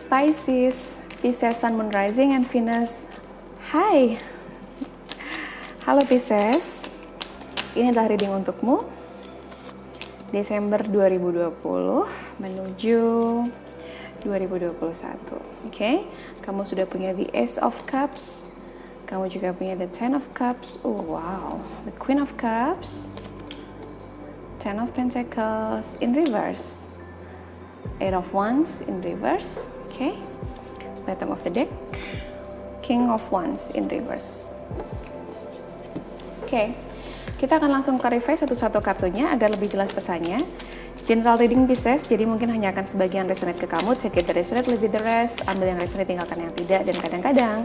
Pisces, Sun, Moon, Rising, and Venus. Hai, halo Pisces, ini adalah reading untukmu Desember 2020 menuju 2021. Oke, kamu sudah punya the Ace of Cups, kamu juga punya the Ten of Cups. Oh wow, the Queen of Cups, Ten of Pentacles in reverse, Eight of Wands in reverse. Okay, bottom of the deck, King of Wands in reverse. Oke, kita akan langsung clarify satu-satu kartunya agar lebih jelas pesannya. General reading Pisces, jadi mungkin hanya akan sebagian resonate ke kamu. Take it the resonate, leave it the rest. Ambil yang resonate, tinggalkan yang tidak. Dan kadang-kadang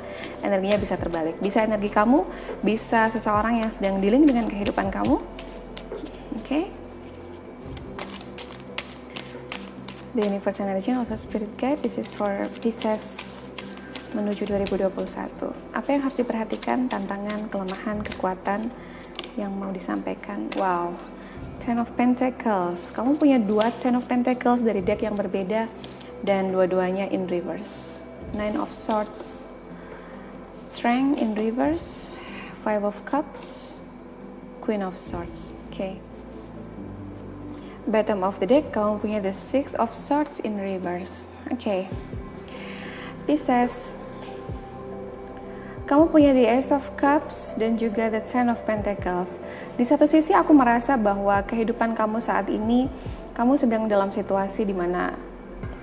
energinya bisa terbalik. Bisa energi kamu, bisa seseorang yang sedang dealing dengan kehidupan kamu. Oke. The universe energy and also spirit guide. This is for Pisces menuju 2021. Apa yang harus diperhatikan, tantangan, kelemahan, kekuatan yang mau disampaikan? Wow, Ten of Pentacles. Kamu punya dua Ten of Pentacles dari deck yang berbeda dan dua-duanya in reverse. Nine of Swords, Strength in reverse, Five of Cups, Queen of Swords. Okay. Bottom of the deck, kamu punya the Six of Swords in reverse. Okay. Pisces, kamu punya the Ace of Cups dan juga the Ten of Pentacles. Di satu sisi aku merasa bahwa kehidupan kamu saat ini, kamu sedang dalam situasi di mana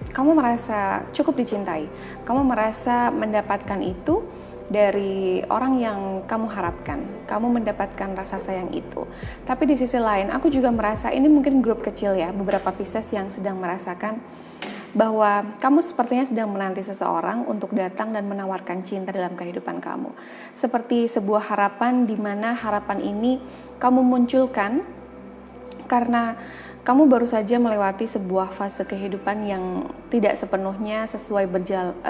kamu merasa cukup dicintai. Kamu merasa mendapatkan itu dari orang yang kamu harapkan. Kamu mendapatkan rasa sayang itu. Tapi di sisi lain, aku juga merasa ini mungkin grup kecil ya, beberapa Pisces yang sedang merasakan bahwa kamu sepertinya sedang menanti seseorang untuk datang dan menawarkan cinta dalam kehidupan kamu. Seperti sebuah harapan di mana harapan ini kamu munculkan karena kamu baru saja melewati sebuah fase kehidupan yang tidak sepenuhnya sesuai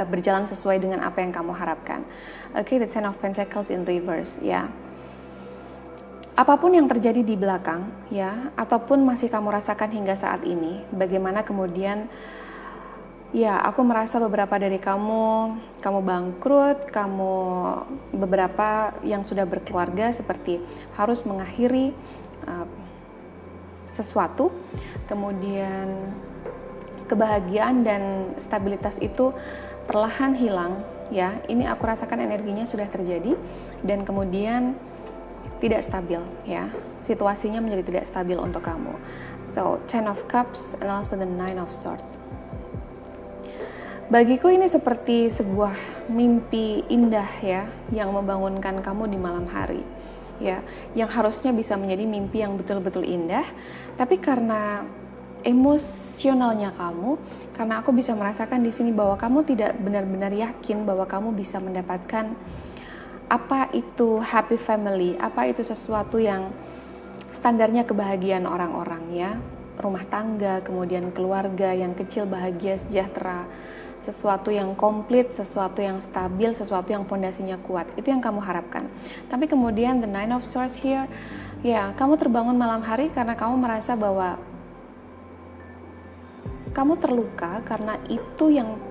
berjalan sesuai dengan apa yang kamu harapkan. Okay, the Ten of Pentacles in reverse, ya. Apapun yang terjadi di belakang, ya, ataupun masih kamu rasakan hingga saat ini, bagaimana kemudian, ya, aku merasa beberapa dari kamu bangkrut, kamu beberapa yang sudah berkeluarga seperti harus mengakhiri sesuatu, kemudian kebahagiaan dan stabilitas itu perlahan hilang, ya. Ini aku rasakan energinya sudah terjadi dan kemudian tidak stabil, ya. Situasinya menjadi tidak stabil untuk kamu. So, Ten of Cups and also the Nine of Swords. Bagiku ini seperti sebuah mimpi indah, ya, yang membangunkan kamu di malam hari. Ya, yang harusnya bisa menjadi mimpi yang betul-betul indah, tapi karena emosionalnya kamu, karena aku bisa merasakan di sini bahwa kamu tidak benar-benar yakin bahwa kamu bisa mendapatkan apa itu happy family, apa itu sesuatu yang standarnya kebahagiaan orang-orang, ya, rumah tangga, kemudian keluarga yang kecil, bahagia, sejahtera, sesuatu yang komplit, sesuatu yang stabil, sesuatu yang pondasinya kuat. Itu yang kamu harapkan. Tapi kemudian the Nine of Swords here, ya, kamu terbangun malam hari karena kamu merasa bahwa kamu terluka karena itu yang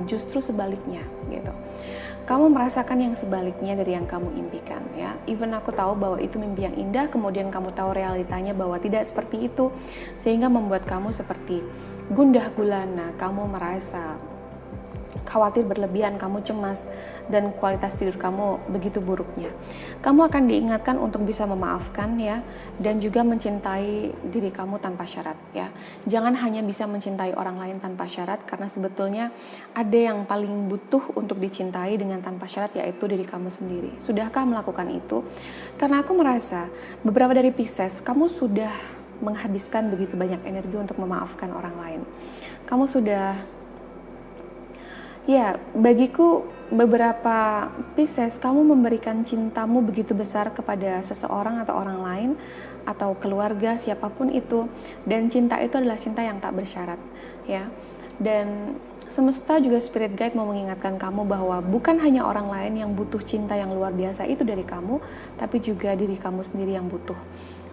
justru sebaliknya, gitu. Kamu merasakan yang sebaliknya dari yang kamu impikan, ya. Even aku tahu bahwa itu mimpi yang indah, kemudian kamu tahu realitanya bahwa tidak seperti itu, sehingga membuat kamu seperti gundah gulana, kamu merasa khawatir berlebihan, kamu cemas, dan kualitas tidur kamu begitu buruknya. Kamu akan diingatkan untuk bisa memaafkan, ya, dan juga mencintai diri kamu tanpa syarat, ya. Jangan hanya bisa mencintai orang lain tanpa syarat, karena sebetulnya ada yang paling butuh untuk dicintai dengan tanpa syarat, yaitu diri kamu sendiri. Sudahkah melakukan itu? Karena aku merasa beberapa dari Pisces, kamu sudah menghabiskan begitu banyak energi untuk memaafkan orang lain. Kamu sudah, ya, bagiku beberapa Pisces, kamu memberikan cintamu begitu besar kepada seseorang atau orang lain atau keluarga, siapapun itu, dan cinta itu adalah cinta yang tak bersyarat, ya. Dan semesta juga spirit guide mau mengingatkan kamu bahwa bukan hanya orang lain yang butuh cinta yang luar biasa itu dari kamu, tapi juga diri kamu sendiri yang butuh.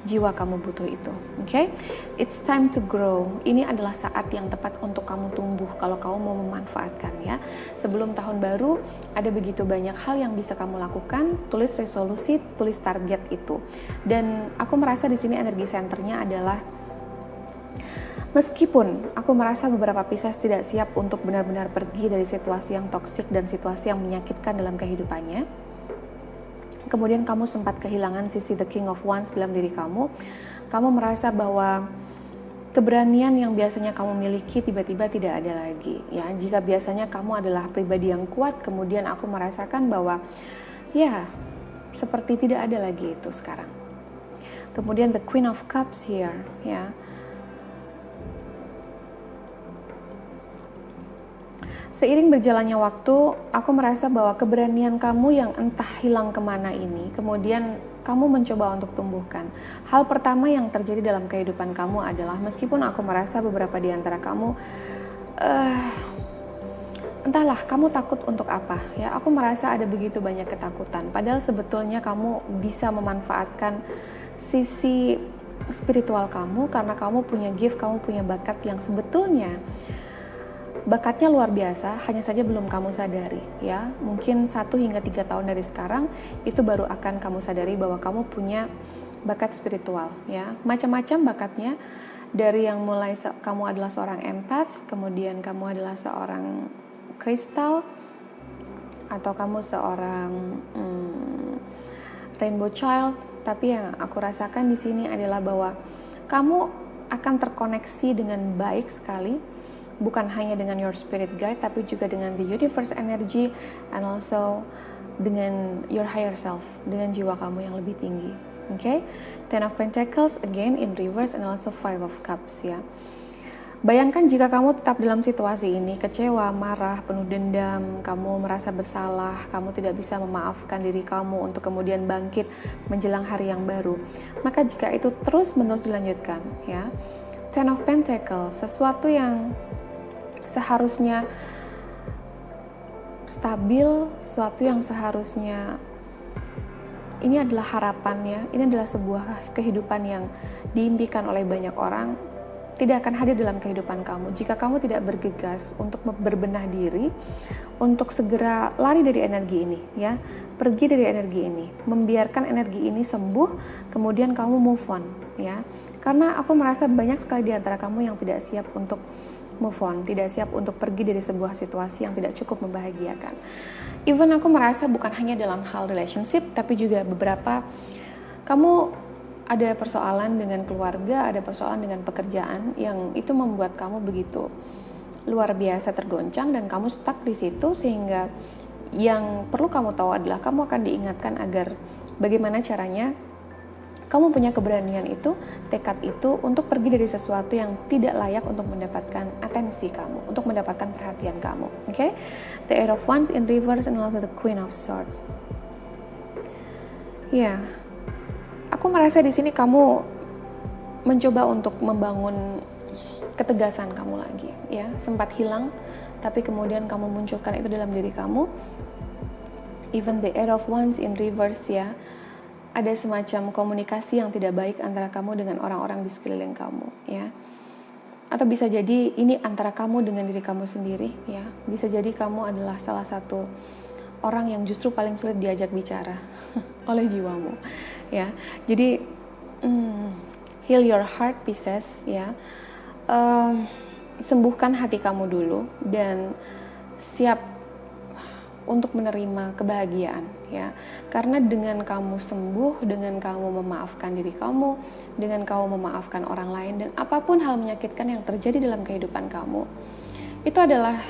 jiwa kamu butuh itu. Oke? It's time to grow. Ini adalah saat yang tepat untuk kamu tumbuh kalau kamu mau memanfaatkan ya. Sebelum tahun baru ada begitu banyak hal yang bisa kamu lakukan. Tulis resolusi, tulis target itu. Dan aku merasa di sini energi centernya adalah, meskipun aku merasa beberapa Pisces tidak siap untuk benar-benar pergi dari situasi yang toksik dan situasi yang menyakitkan dalam kehidupannya, kemudian kamu sempat kehilangan sisi the King of Wands dalam diri kamu merasa bahwa keberanian yang biasanya kamu miliki tiba-tiba tidak ada lagi ya. Jika biasanya kamu adalah pribadi yang kuat, kemudian aku merasakan bahwa ya seperti tidak ada lagi itu sekarang. Kemudian the Queen of Cups here ya. Seiring berjalannya waktu, aku merasa bahwa keberanian kamu yang entah hilang kemana ini, kemudian kamu mencoba untuk tumbuhkan. Hal pertama yang terjadi dalam kehidupan kamu adalah, meskipun aku merasa beberapa di antara kamu, entahlah kamu takut untuk apa ya. Aku merasa ada begitu banyak ketakutan, padahal sebetulnya kamu bisa memanfaatkan sisi spiritual kamu karena kamu punya gift, kamu punya bakat yang sebetulnya bakatnya luar biasa, hanya saja belum kamu sadari ya. Mungkin 1 hingga 3 tahun dari sekarang itu baru akan kamu sadari bahwa kamu punya bakat spiritual ya. Macam-macam bakatnya, dari yang mulai kamu adalah seorang empath, kemudian kamu adalah seorang kristal, atau kamu seorang rainbow child. Tapi yang aku rasakan di sini adalah bahwa kamu akan terkoneksi dengan baik sekali, bukan hanya dengan your spirit guide, tapi juga dengan the universe energy, and also dengan your higher self, dengan jiwa kamu yang lebih tinggi. Okay? Ten of Pentacles again in reverse, and also Five of Cups ya. Bayangkan jika kamu tetap dalam situasi ini, kecewa, marah, penuh dendam, kamu merasa bersalah, kamu tidak bisa memaafkan diri kamu untuk kemudian bangkit menjelang hari yang baru. Maka jika itu terus-menerus dilanjutkan ya, Ten of Pentacles, sesuatu yang seharusnya stabil, sesuatu yang seharusnya ini adalah harapannya, ini adalah sebuah kehidupan yang diimpikan oleh banyak orang, tidak akan hadir dalam kehidupan kamu jika kamu tidak bergegas untuk berbenah diri, untuk segera lari dari energi ini ya, pergi dari energi ini, membiarkan energi ini sembuh, kemudian kamu move on ya. Karena aku merasa banyak sekali di antara kamu yang tidak siap untuk move on, tidak siap untuk pergi dari sebuah situasi yang tidak cukup membahagiakan. Even aku merasa bukan hanya dalam hal relationship, tapi juga beberapa kamu ada persoalan dengan keluarga, ada persoalan dengan pekerjaan yang itu membuat kamu begitu luar biasa tergoncang dan kamu stuck di situ, sehingga yang perlu kamu tahu adalah kamu akan diingatkan agar bagaimana caranya kamu punya keberanian itu, tekad itu untuk pergi dari sesuatu yang tidak layak untuk mendapatkan atensi kamu, untuk mendapatkan perhatian kamu. Okay? The Eight of Wands in reverse and also the Queen of Swords. Ya, aku merasa di sini kamu mencoba untuk membangun ketegasan kamu lagi. Ya, sempat hilang, tapi kemudian kamu munculkan itu dalam diri kamu. Even the Eight of Wands in reverse ya. Ada semacam komunikasi yang tidak baik antara kamu dengan orang-orang di sekeliling kamu ya. Atau bisa jadi ini antara kamu dengan diri kamu sendiri ya. Bisa jadi kamu adalah salah satu orang yang justru paling sulit diajak bicara oleh jiwamu ya. Jadi heal your heart Pisces ya. Sembuhkan hati kamu dulu dan siap untuk menerima kebahagiaan ya. Karena dengan kamu sembuh, dengan kamu memaafkan diri kamu, dengan kamu memaafkan orang lain, dan apapun hal menyakitkan yang terjadi dalam kehidupan kamu, itu adalah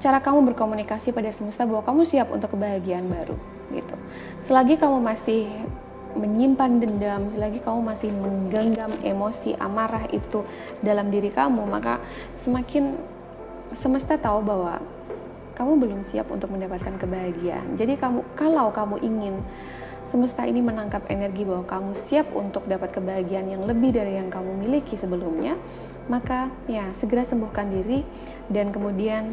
cara kamu berkomunikasi pada semesta bahwa kamu siap untuk kebahagiaan baru gitu. Selagi kamu masih menyimpan dendam, selagi kamu masih menggenggam emosi amarah itu dalam diri kamu, maka semakin semesta tahu bahwa kamu belum siap untuk mendapatkan kebahagiaan. Jadi kalau kamu ingin semesta ini menangkap energi bahwa kamu siap untuk dapat kebahagiaan yang lebih dari yang kamu miliki sebelumnya, maka ya segera sembuhkan diri dan kemudian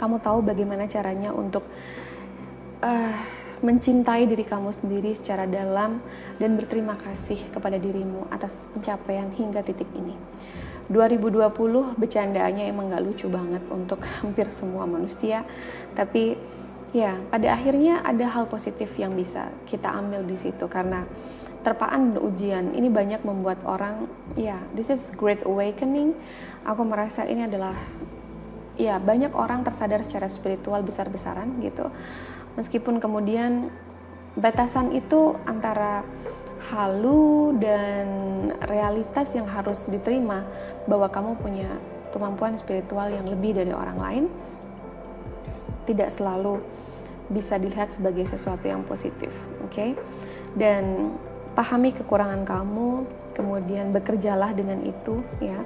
kamu tahu bagaimana caranya untuk mencintai diri kamu sendiri secara dalam dan berterima kasih kepada dirimu atas pencapaian hingga titik ini. 2020 bercandaannya emang gak lucu banget untuk hampir semua manusia, tapi ya pada akhirnya ada hal positif yang bisa kita ambil di situ, karena terpaan dan ujian ini banyak membuat orang, this is great awakening. Aku merasa ini adalah banyak orang tersadar secara spiritual besar-besaran gitu. Meskipun kemudian batasan itu antara halu dan realitas yang harus diterima bahwa kamu punya kemampuan spiritual yang lebih dari orang lain, tidak selalu bisa dilihat sebagai sesuatu yang positif, oke? Dan pahami kekurangan kamu, kemudian bekerjalah dengan itu, ya.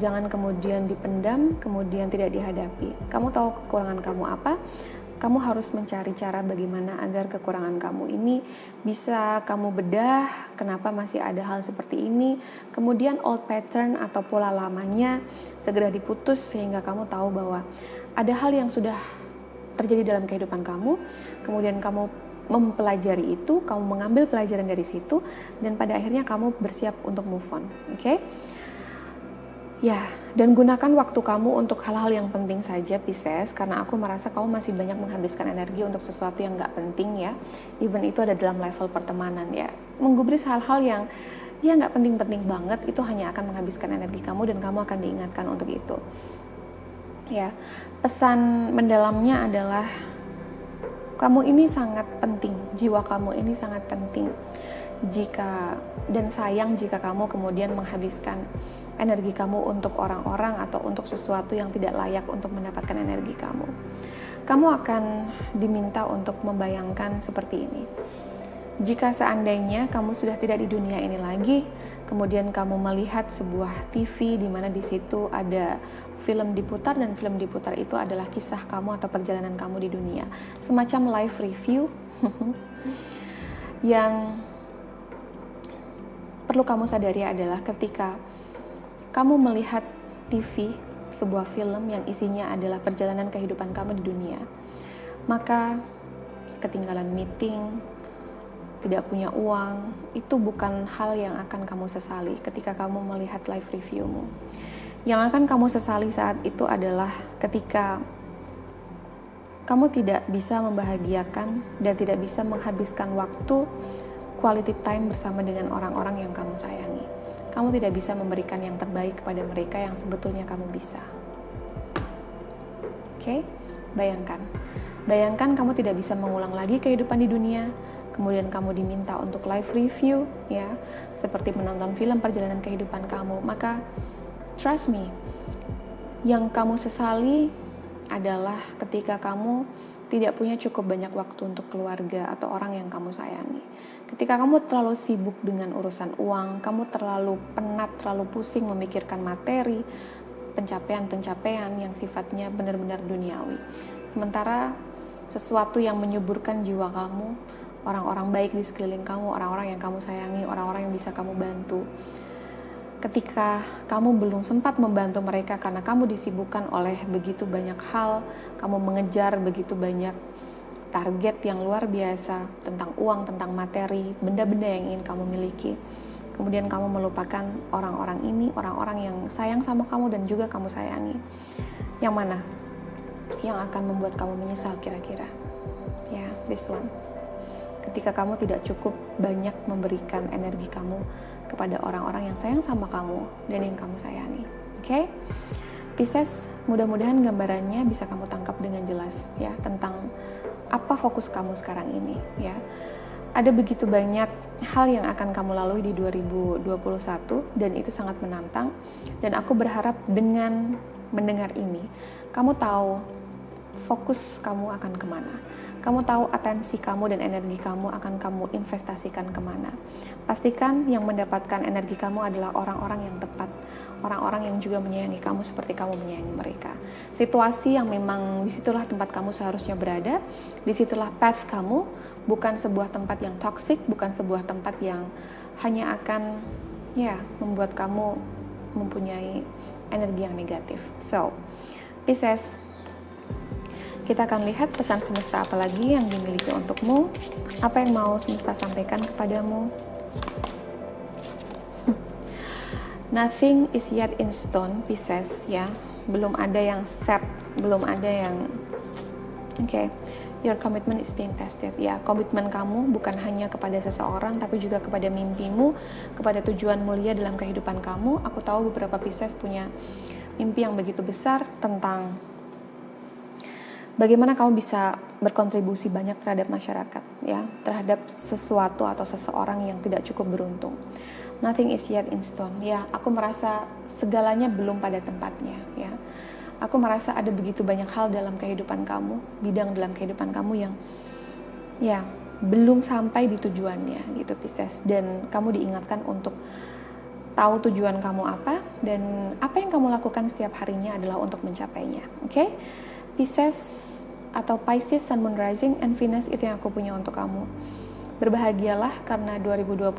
Jangan kemudian dipendam, kemudian tidak dihadapi. Kamu tahu kekurangan kamu apa? Kamu harus mencari cara bagaimana agar kekurangan kamu ini bisa kamu bedah, kenapa masih ada hal seperti ini, kemudian old pattern atau pola lamanya segera diputus sehingga kamu tahu bahwa ada hal yang sudah terjadi dalam kehidupan kamu, kemudian kamu mempelajari itu, kamu mengambil pelajaran dari situ, dan pada akhirnya kamu bersiap untuk move on, oke? Ya, dan gunakan waktu kamu untuk hal-hal yang penting saja, Pisces, karena aku merasa kamu masih banyak menghabiskan energi untuk sesuatu yang gak penting ya. Even itu ada dalam level pertemanan ya. Menggubris hal-hal yang gak penting-penting banget, itu hanya akan menghabiskan energi kamu dan kamu akan diingatkan untuk itu. Ya, pesan mendalamnya adalah kamu ini sangat penting, jiwa kamu ini sangat penting. Dan sayang jika kamu kemudian menghabiskan energi kamu untuk orang-orang atau untuk sesuatu yang tidak layak untuk mendapatkan energi kamu. Kamu akan diminta untuk membayangkan seperti ini. Jika seandainya kamu sudah tidak di dunia ini lagi, kemudian kamu melihat sebuah TV di mana di situ ada film diputar, dan film diputar itu adalah kisah kamu atau perjalanan kamu di dunia. Semacam live review yang perlu kamu sadari adalah ketika kamu melihat TV, sebuah film yang isinya adalah perjalanan kehidupan kamu di dunia, maka ketinggalan meeting, tidak punya uang, itu bukan hal yang akan kamu sesali ketika kamu melihat live reviewmu. Yang akan kamu sesali saat itu adalah ketika kamu tidak bisa membahagiakan dan tidak bisa menghabiskan waktu quality time bersama dengan orang-orang yang kamu sayangi. Kamu tidak bisa memberikan yang terbaik kepada mereka yang sebetulnya kamu bisa. Oke? Bayangkan kamu tidak bisa mengulang lagi kehidupan di dunia, kemudian kamu diminta untuk live review, ya, seperti menonton film perjalanan kehidupan kamu. Maka, trust me, yang kamu sesali adalah ketika kamu tidak punya cukup banyak waktu untuk keluarga atau orang yang kamu sayangi. Ketika kamu terlalu sibuk dengan urusan uang, kamu terlalu penat, terlalu pusing memikirkan materi, pencapaian-pencapaian yang sifatnya benar-benar duniawi. Sementara sesuatu yang menyuburkan jiwa kamu, orang-orang baik di sekeliling kamu, orang-orang yang kamu sayangi, orang-orang yang bisa kamu bantu, ketika kamu belum sempat membantu mereka karena kamu disibukkan oleh begitu banyak hal, kamu mengejar begitu banyak target yang luar biasa tentang uang, tentang materi, benda-benda yang ingin kamu miliki. Kemudian kamu melupakan orang-orang ini, orang-orang yang sayang sama kamu dan juga kamu sayangi. Yang mana yang akan membuat kamu menyesal kira-kira? Ya, this one. Ketika kamu tidak cukup banyak memberikan energi kamu kepada orang-orang yang sayang sama kamu dan yang kamu sayangi. Oke? Pisces, mudah-mudahan gambarannya bisa kamu tangkap dengan jelas ya tentang apa fokus kamu sekarang ini ya. Ada begitu banyak hal yang akan kamu lalui di 2021 dan itu sangat menantang, dan aku berharap dengan mendengar ini kamu tahu fokus kamu akan kemana. Kamu tahu atensi kamu dan energi kamu akan kamu investasikan kemana. Pastikan yang mendapatkan energi kamu adalah orang-orang yang tepat, orang-orang yang juga menyayangi kamu seperti kamu menyayangi mereka. Situasi yang memang disitulah tempat kamu seharusnya berada, disitulah path kamu, bukan sebuah tempat yang toxic, bukan sebuah tempat yang hanya akan membuat kamu mempunyai energi yang negatif. So, Pisces, Kita akan lihat pesan semesta apa lagi yang dimiliki untukmu, apa yang mau semesta sampaikan kepadamu. Nothing is yet in stone, Pisces, ya. Belum ada yang set, belum ada yang your commitment is being tested. Ya, komitmen kamu bukan hanya kepada seseorang, tapi juga kepada mimpimu, kepada tujuan mulia dalam kehidupan kamu. Aku tahu beberapa Pisces punya mimpi yang begitu besar tentang bagaimana kamu bisa berkontribusi banyak terhadap masyarakat, ya, terhadap sesuatu atau seseorang yang tidak cukup beruntung. Nothing is yet in stone. Ya, aku merasa segalanya belum pada tempatnya, ya. Aku merasa ada begitu banyak hal dalam kehidupan kamu, bidang dalam kehidupan kamu yang ya belum sampai di tujuannya gitu, Pisces. Dan kamu diingatkan untuk tahu tujuan kamu apa, dan apa yang kamu lakukan setiap harinya adalah untuk mencapainya. Oke? Pisces atau Pisces Sun, Moon, Rising, and Venus, itu yang aku punya untuk kamu. Berbahagialah karena 2021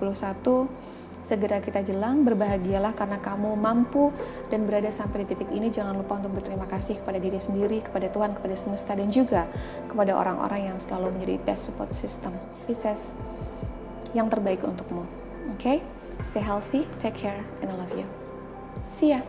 segera kita jelang. Berbahagialah karena kamu mampu dan berada sampai di titik ini. Jangan lupa untuk berterima kasih kepada diri sendiri, kepada Tuhan, kepada semesta, dan juga kepada orang-orang yang selalu menjadi best support system. Pisces, yang terbaik untukmu. Oke? Stay healthy, take care, and I love you. See ya!